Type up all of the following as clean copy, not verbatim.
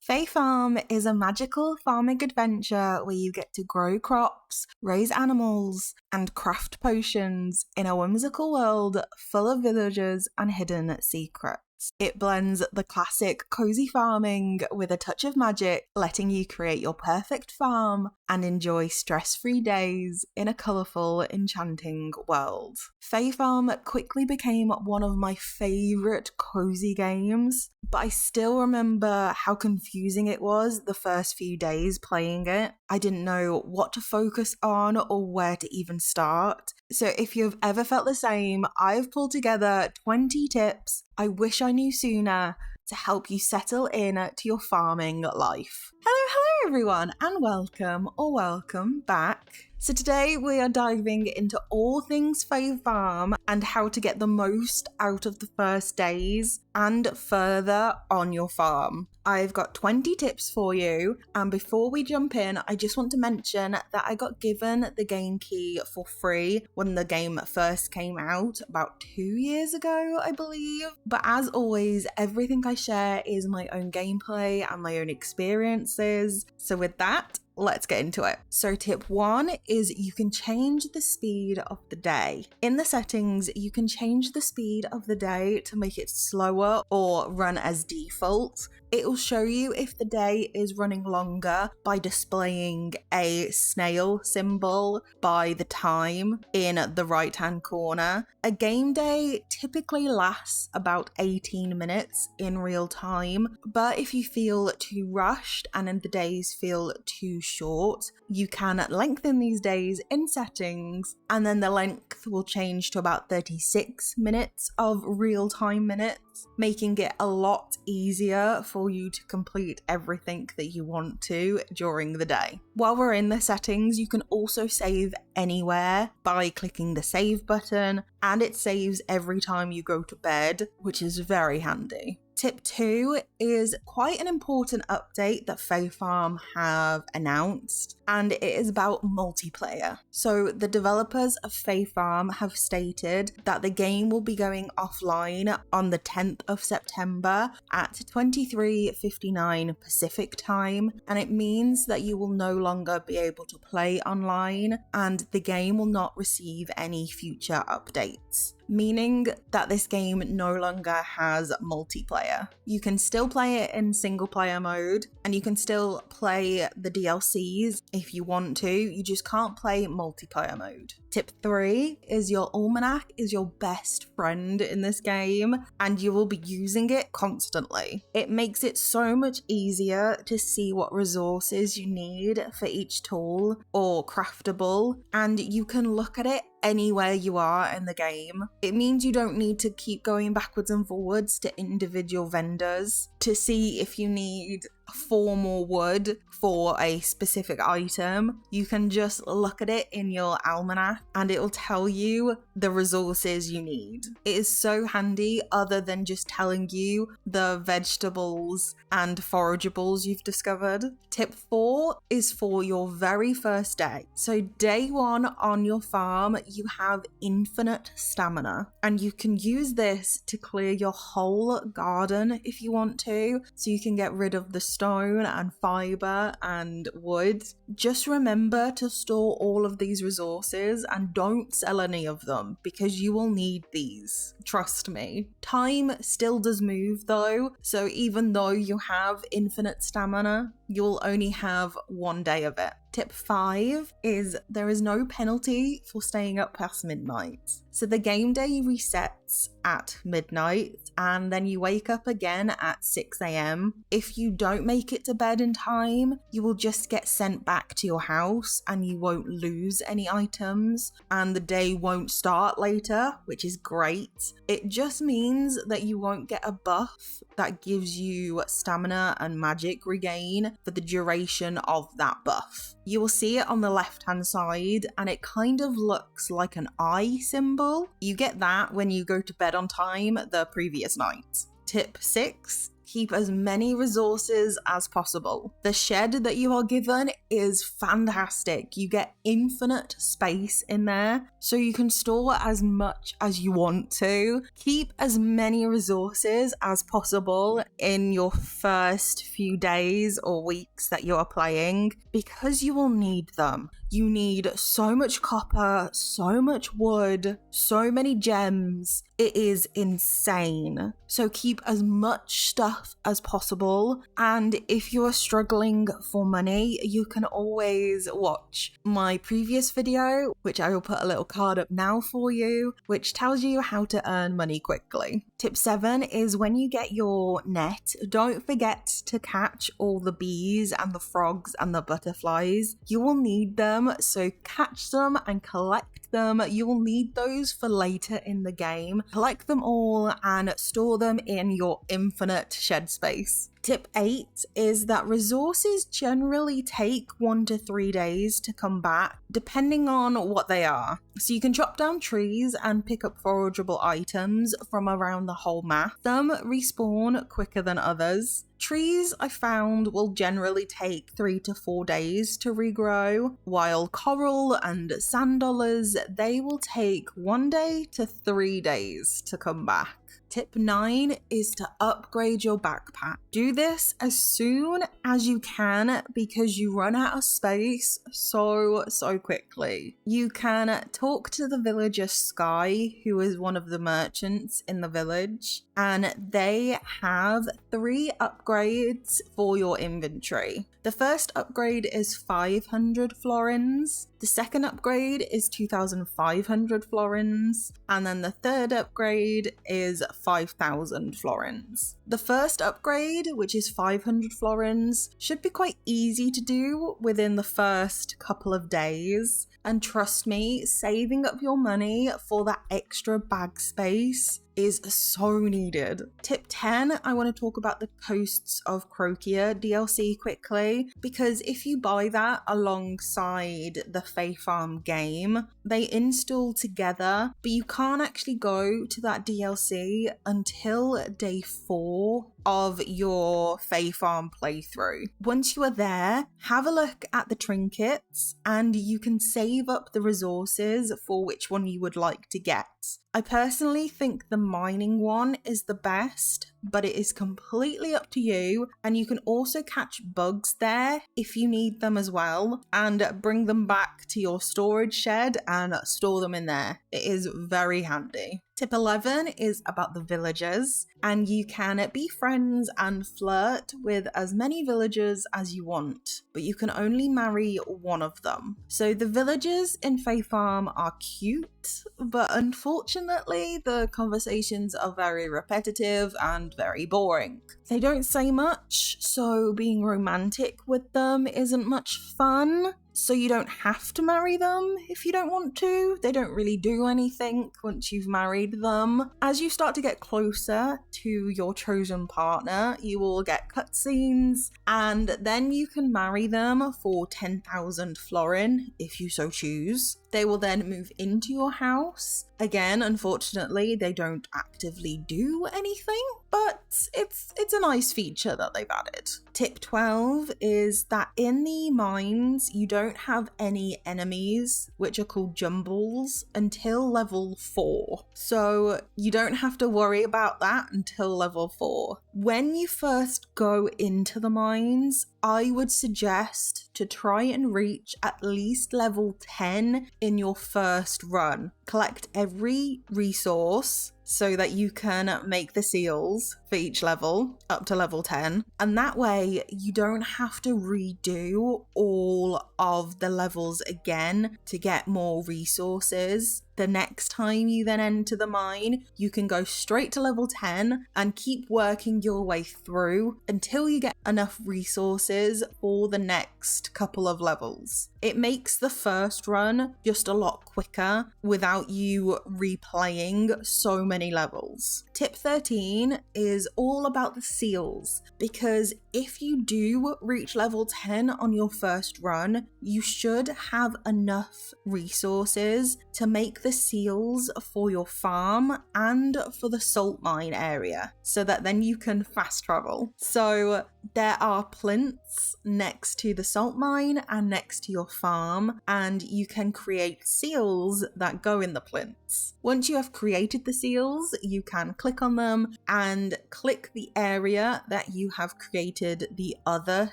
Fae Farm is a magical farming adventure where you get to grow crops, raise animals, and craft potions in a whimsical world full of villagers and hidden secrets. It blends the classic cozy farming with a touch of magic, letting you create your perfect farm and enjoy stress-free days in a colourful, enchanting world. Fae Farm quickly became one of my favourite cozy games, but I still remember how confusing it was the first few days playing it. I didn't know what to focus on or where to even start. So if you've ever felt the same, I've pulled together 20 tips I wish I knew sooner to help you settle in to your farming life. Hello everyone, and welcome back. So today we are diving into all things Fae Farm and how to get the most out of the first days and further on your farm. I've got 20 tips for you, and before we jump in, I just want to mention that I got given the game key for free when the game first came out about 2 years ago, I believe. But as always, everything I share is my own gameplay and my own experiences. So with that, let's get into it. So tip 1 is you can change the speed of the day. In the settings, you can change the speed of the day to make it slower or run as default. It will show you if the day is running longer by displaying a snail symbol by the time in the right hand corner. A game day typically lasts about 18 minutes in real time, but if you feel too rushed and the days feel too short, you can lengthen these days in settings, and then the length will change to about 36 minutes of real time minutes, making it a lot easier for you to complete everything that you want to during the day. While we're in the settings, you can also save anywhere by clicking the save button, and it saves every time you go to bed, which is very handy. Tip 2 is quite an important update that Fae Farm have announced, and it is about multiplayer. So the developers of Fae Farm have stated that the game will be going offline on the 10th of September at 23:59 Pacific time, and it means that you will no longer be able to play online and the game will not receive any future updates, meaning that this game no longer has multiplayer. You can still play it in single player mode, and you can still play the DLCs if you want to, you just can't play multiplayer mode. Tip 3 is your almanac is your best friend in this game, and you will be using it constantly. It makes it so much easier to see what resources you need for each tool or craftable, and you can look at it anywhere you are in the game. It means you don't need to keep going backwards and forwards to individual vendors to see if you need 4 more wood for a specific item. You can just look at it in your almanac and it will tell you the resources you need. It is so handy, other than just telling you the vegetables and forageables you've discovered. Tip 4 is for your very first day. So day 1 on your farm, you have infinite stamina, and you can use this to clear your whole garden if you want to, so you can get rid of the stone and fiber and wood. Just remember to store all of these resources and don't sell any of them, because you will need these. Trust me. Time still does move though, so even though you have infinite stamina, you'll only have 1 day of it. Tip 5 is there is no penalty for staying up past midnight. So the game day resets at midnight and then you wake up again at 6 a.m. If you don't make it to bed in time, you will just get sent back to your house and you won't lose any items, and the day won't start later, which is great. It just means that you won't get a buff that gives you stamina and magic regain for the duration of that buff. You will see it on the left hand side and it kind of looks like an eye symbol. You get that when you go to bed on time the previous night. Tip 6 Keep as many resources as possible. The shed that you are given is fantastic. You get infinite space in there, so you can store as much as you want to. Keep as many resources as possible in your first few days or weeks that you are playing, because you will need them. You need so much copper, so much wood, so many gems. It is insane. So keep as much stuff as possible. And if you are struggling for money, you can always watch my previous video, which I will put a little card up now for you, which tells you how to earn money quickly. Tip 7 is when you get your net, don't forget to catch all the bees and the frogs and the butterflies. You will need them, so catch them and collect them. You will need those for later in the game. Collect them all and store them in your infinite shed space. Tip 8 is that resources generally take 1 to 3 days to come back, depending on what they are. So you can chop down trees and pick up forageable items from around the whole map. Some respawn quicker than others. Trees, I found, will generally take 3 to 4 days to regrow, while coral and sand dollars, they will take 1 day to 3 days to come back. Tip 9 is to upgrade your backpack. Do this as soon as you can because you run out of space so quickly. You can talk to the villager Sky, who is one of the merchants in the village, and they have 3 upgrades for your inventory. The first upgrade is 500 florins, the second upgrade is 2,500 florins, and then the third upgrade is 5,000 florins. The first upgrade, which is 500 florins, should be quite easy to do within the first couple of days. And trust me, saving up your money for that extra bag space is so needed. Tip 10, I want to talk about the Coasts of Croakia DLC quickly, because if you buy that alongside the Fae Farm game, they install together, but you can't actually go to that DLC until day 4 of your Fae Farm playthrough. Once you are there, have a look at the trinkets and you can save up the resources for which one you would like to get. I personally think the mining one is the best, but it is completely up to you, and you can also catch bugs there if you need them as well, and bring them back to your storage shed and store them in there. It is very handy. Tip 11 is about the villagers, and you can be friends and flirt with as many villagers as you want, but you can only marry one of them. So the villagers in Fae Farm are cute, but unfortunately the conversations are very repetitive and very boring. They don't say much, so being romantic with them isn't much fun. So you don't have to marry them if you don't want to. They don't really do anything once you've married them. As you start to get closer to your chosen partner, you will get cutscenes, and then you can marry them for 10,000 florin if you so choose. They will then move into your house. Again, unfortunately, they don't actively do anything, but it's a nice feature that they've added. Tip 12 is that in the mines, you don't have any enemies, which are called jumbles, until level 4. So you don't have to worry about that until level 4. When you first go into the mines, I would suggest to try and reach at least level 10 in your first run. Collect every resource so that you can make the seals for each level up to level 10. And that way you don't have to redo all of the levels again to get more resources. The next time you then enter the mine, you can go straight to level 10 and keep working your way through until you get enough resources for the next couple of levels. It makes the first run just a lot quicker without you replaying so many levels. Tip 13 is all about the seals, because if you do reach level 10 on your first run, you should have enough resources to make the the seals for your farm and for the salt mine area so that then you can fast travel. So there are plinths next to the salt mine and next to your farm, and you can create seals that go in the plinths. Once you have created the seals, you can click on them and click the area that you have created the other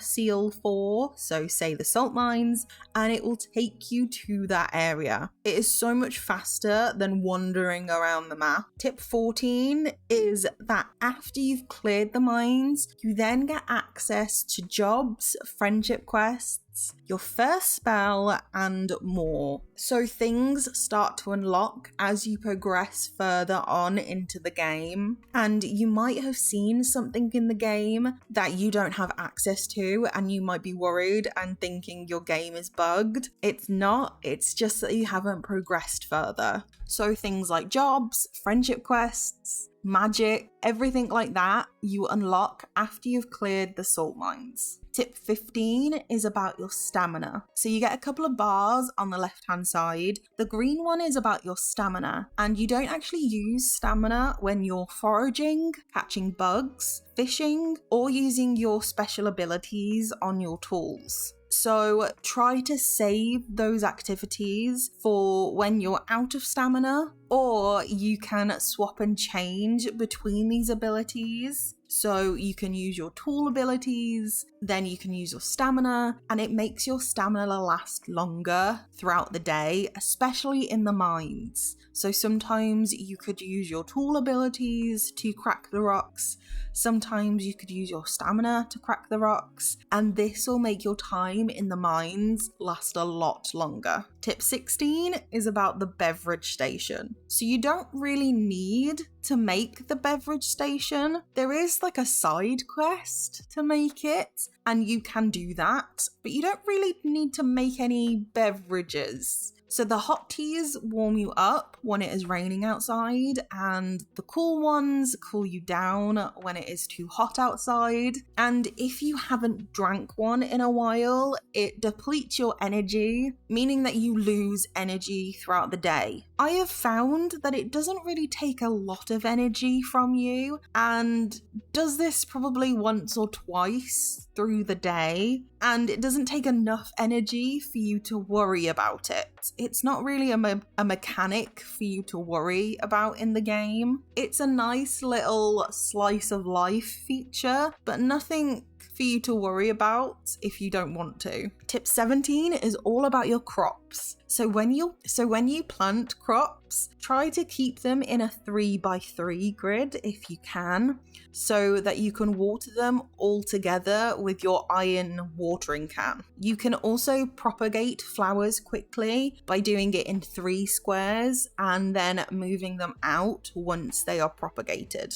seal for, so say the salt mines, and it will take you to that area. It is so much faster than wandering around the map. Tip 14 is that after you've cleared the mines, you then get access to jobs, friendship quests, your first spell, and more. So things start to unlock as you progress further on into the game, and you might have seen something in the game that you don't have access to, and you might be worried and thinking your game is bugged. It's not, it's just that you haven't progressed further. So things like jobs, friendship quests, magic, everything like that you unlock after you've cleared the salt mines. Tip 15 is about your stamina. So you get a couple of bars on the left hand side. The green one is about your stamina, and you don't actually use stamina when you're foraging, catching bugs, fishing, or using your special abilities on your tools. So try to save those activities for when you're out of stamina, or you can swap and change between these abilities. So you can use your tool abilities, then you can use your stamina, and it makes your stamina last longer throughout the day, especially in the mines. So sometimes you could use your tool abilities to crack the rocks, sometimes you could use your stamina to crack the rocks, and this will make your time in the mines last a lot longer. Tip 16 is about the beverage station. So you don't really need to make the beverage station. There is like a side quest to make it, and you can do that, but you don't really need to make any beverages. So the hot teas warm you up when it is raining outside, and the cool ones cool you down when it is too hot outside. And if you haven't drank one in a while, it depletes your energy, meaning that you lose energy throughout the day. I have found that it doesn't really take a lot of energy from you, and does this probably once or twice through the day, and it doesn't take enough energy for you to worry about it. It's not really a mechanic for you to worry about in the game. It's a nice little slice of life feature, but nothing for you to worry about if you don't want to. Tip 17 is all about your crops. So when you plant crops, try to keep them in a 3x3 grid if you can, so that you can water them all together with your iron watering can. You can also propagate flowers quickly by doing it in 3 squares and then moving them out once they are propagated.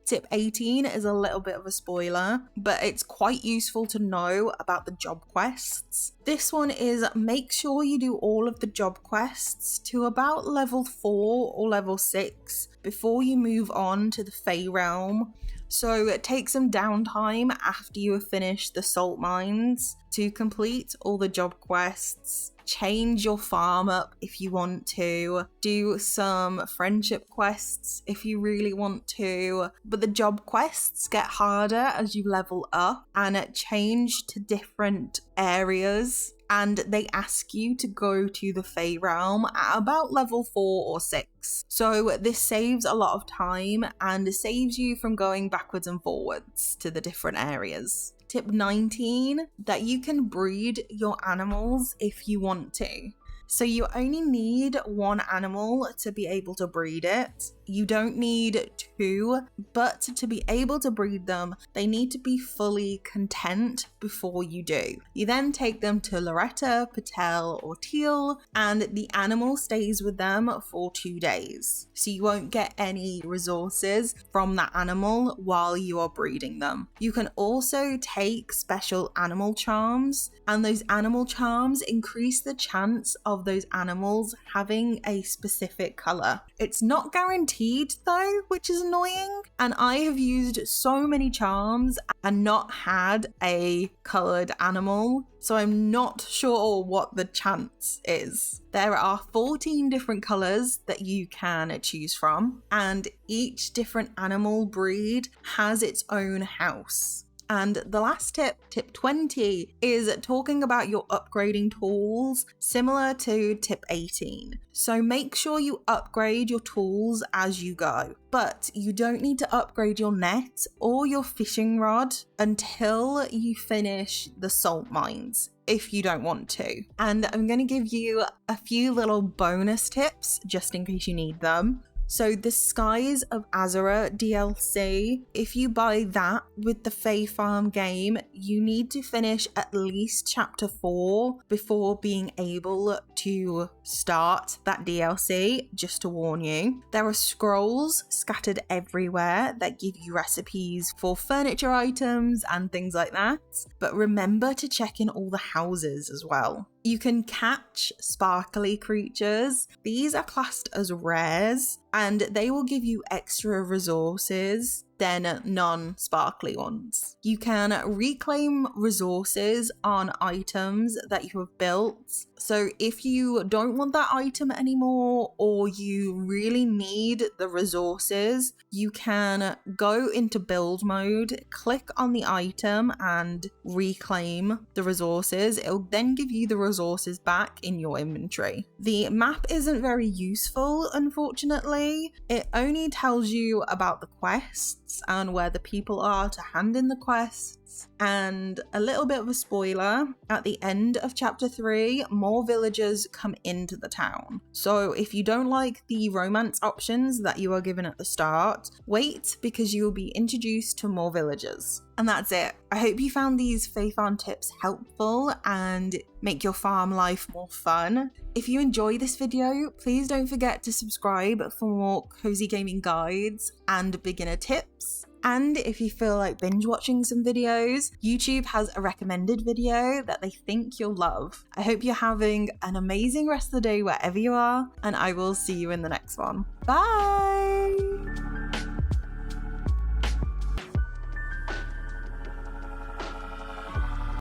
Tip 18 is a little bit of a spoiler, but it's quite useful to know about the job quests. This one is make sure you do all of the job quests to about level 4 or level 6 before you move on to the Fae realm. So take some downtime after you have finished the salt mines to complete all the job quests. Change your farm up if you want to, do some friendship quests if you really want to, but the job quests get harder as you level up and change to different areas, and they ask you to go to the Fae realm at about level 4 or 6. So this saves a lot of time and saves you from going backwards and forwards to the different areas. Tip 19, that you can breed your animals if you want to. So you only need 1 animal to be able to breed it. You don't need 2, but to be able to breed them, they need to be fully content before you do. You then take them to Loretta, Patel, or Teal, and the animal stays with them for 2 days. So you won't get any resources from that animal while you are breeding them. You can also take special animal charms, and those animal charms increase the chance of those animals having a specific color. It's not guaranteed guaranteed though, which is annoying. And I have used so many charms and not had a coloured animal, so I'm not sure what the chance is. There are 14 different colours that you can choose from, and each different animal breed has its own house. And the last tip, tip 20, is talking about your upgrading tools, similar to tip 18. So make sure you upgrade your tools as you go, but you don't need to upgrade your net or your fishing rod until you finish the salt mines, if you don't want to. And I'm going to give you a few little bonus tips just in case you need them. So the Skies of Azura DLC, if you buy that with the Fae Farm game, you need to finish at least chapter 4 before being able to start that DLC, just to warn you. There are scrolls scattered everywhere that give you recipes for furniture items and things like that, but remember to check in all the houses as well. You can catch sparkly creatures. These are classed as rares, and they will give you extra resources than non-sparkly ones. You can reclaim resources on items that you have built. So if you don't want that item anymore, or you really need the resources, you can go into build mode, click on the item and reclaim the resources. It'll then give you the resources back in your inventory. The map isn't very useful, unfortunately. It only tells you about the quests and where the people are to hand in the quests. And a little bit of a spoiler, at the end of chapter 3, more villagers come into the town. So if you don't like the romance options that you are given at the start, wait, because you will be introduced to more villagers. And that's it. I hope you found these Fae Farm tips helpful and make your farm life more fun. If you enjoy this video, please don't forget to subscribe for more cozy gaming guides and beginner tips. And if you feel like binge watching some videos, YouTube has a recommended video that they think you'll love. I hope you're having an amazing rest of the day wherever you are, and I will see you in the next one. Bye!